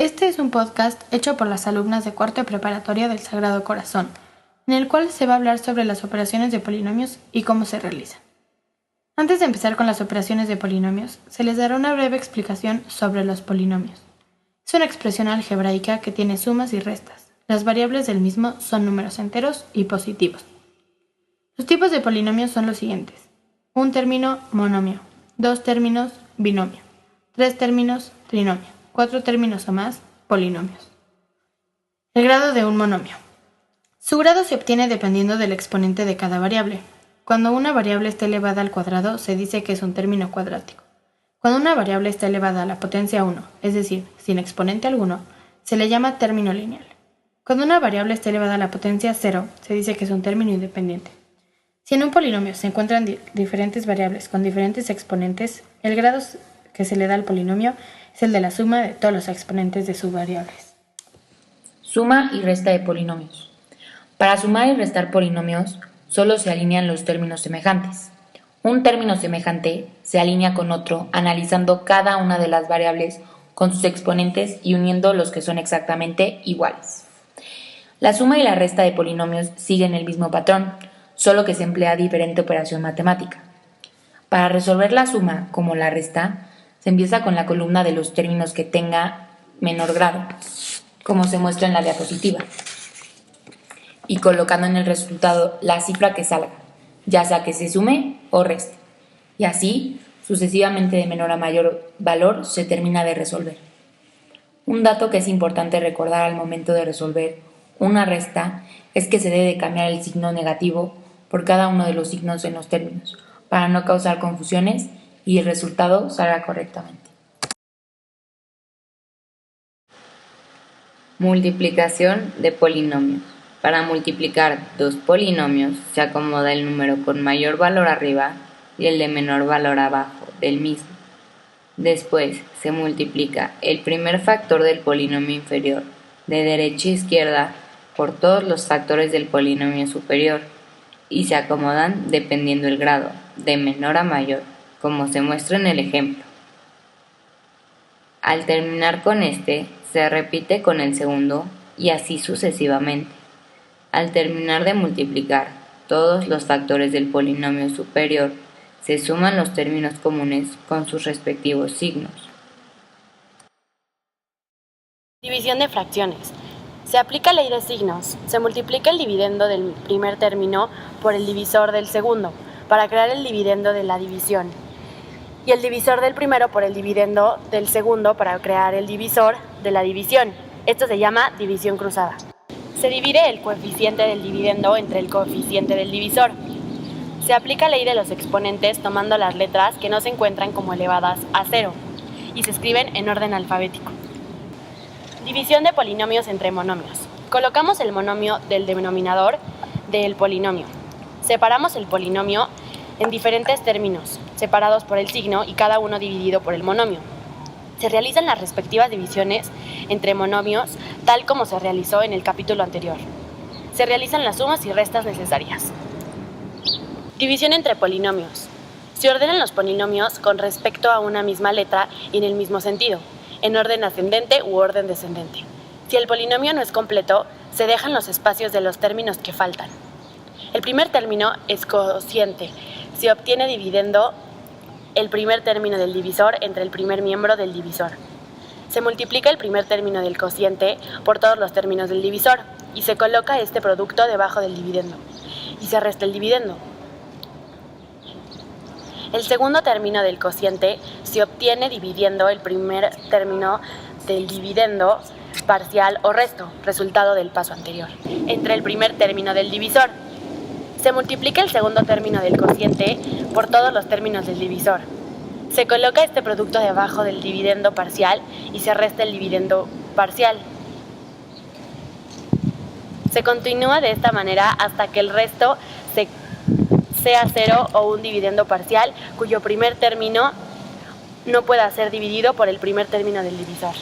Este es un podcast hecho por las alumnas de cuarto de preparatoria del Sagrado Corazón, en el cual se va a hablar sobre las operaciones de polinomios y cómo se realizan. Antes de empezar con las operaciones de polinomios, se les dará una breve explicación sobre los polinomios. Es una expresión algebraica que tiene sumas y restas. Las variables del mismo son números enteros y positivos. Los tipos de polinomios son los siguientes: un término, monomio; dos términos, binomio; tres términos, trinomio; cuatro términos o más, polinomios. El grado de un monomio. Su grado se obtiene dependiendo del exponente de cada variable. Cuando una variable está elevada al cuadrado, se dice que es un término cuadrático. Cuando una variable está elevada a la potencia 1, es decir, sin exponente alguno, se le llama término lineal. Cuando una variable está elevada a la potencia 0, se dice que es un término independiente. Si en un polinomio se encuentran diferentes variables con diferentes exponentes, el grado que se le da al polinomio es el de la suma de todos los exponentes de sus variables. Suma y resta de polinomios. Para sumar y restar polinomios, solo se alinean los términos semejantes. Un término semejante se alinea con otro analizando cada una de las variables con sus exponentes y uniendo los que son exactamente iguales. La suma y la resta de polinomios siguen el mismo patrón, solo que se emplea diferente operación matemática. Para resolver la suma como la resta, se empieza con la columna de los términos que tenga menor grado, como se muestra en la diapositiva, y colocando en el resultado la cifra que salga, ya sea que se sume o reste, y así sucesivamente de menor a mayor valor se termina de resolver. Un dato que es importante recordar al momento de resolver una resta es que se debe cambiar el signo negativo por cada uno de los signos en los términos, para no causar confusiones y el resultado salga correctamente. Multiplicación de polinomios. Para multiplicar dos polinomios se acomoda el número con mayor valor arriba y el de menor valor abajo del mismo. Después se multiplica el primer factor del polinomio inferior de derecha a izquierda por todos los factores del polinomio superior y se acomodan dependiendo el grado, de menor a mayor, como se muestra en el ejemplo. Al terminar con este, se repite con el segundo y así sucesivamente. Al terminar de multiplicar todos los factores del polinomio superior, se suman los términos comunes con sus respectivos signos. División de fracciones. Se aplica ley de signos. Se multiplica el dividendo del primer término por el divisor del segundo, para crear el dividendo de la división, y el divisor del primero por el dividendo del segundo para crear el divisor de la división. Esto se llama división cruzada. Se divide el coeficiente del dividendo entre el coeficiente del divisor. Se aplica ley de los exponentes tomando las letras que no se encuentran como elevadas a 0 y se escriben en orden alfabético. División de polinomios entre monomios. Colocamos el monomio del denominador del polinomio. Separamos el polinomio en diferentes términos, separados por el signo y cada uno dividido por el monomio. Se realizan las respectivas divisiones entre monomios, tal como se realizó en el capítulo anterior. Se realizan las sumas y restas necesarias. División entre polinomios. Se ordenan los polinomios con respecto a una misma letra y en el mismo sentido, en orden ascendente u orden descendente. Si el polinomio no es completo, se dejan los espacios de los términos que faltan. El primer término es cociente. Se obtiene dividiendo el primer término del divisor entre el primer miembro del divisor. Se multiplica el primer término del cociente por todos los términos del divisor y se coloca este producto debajo del dividendo y se resta el dividendo. El segundo término del cociente se obtiene dividiendo el primer término del dividendo parcial o resto, resultado del paso anterior, entre el primer término del divisor. Se multiplica el segundo término del cociente por todos los términos del divisor. Se coloca este producto debajo del dividendo parcial y se resta el dividendo parcial. Se continúa de esta manera hasta que el resto sea 0 o un dividendo parcial cuyo primer término no pueda ser dividido por el primer término del divisor.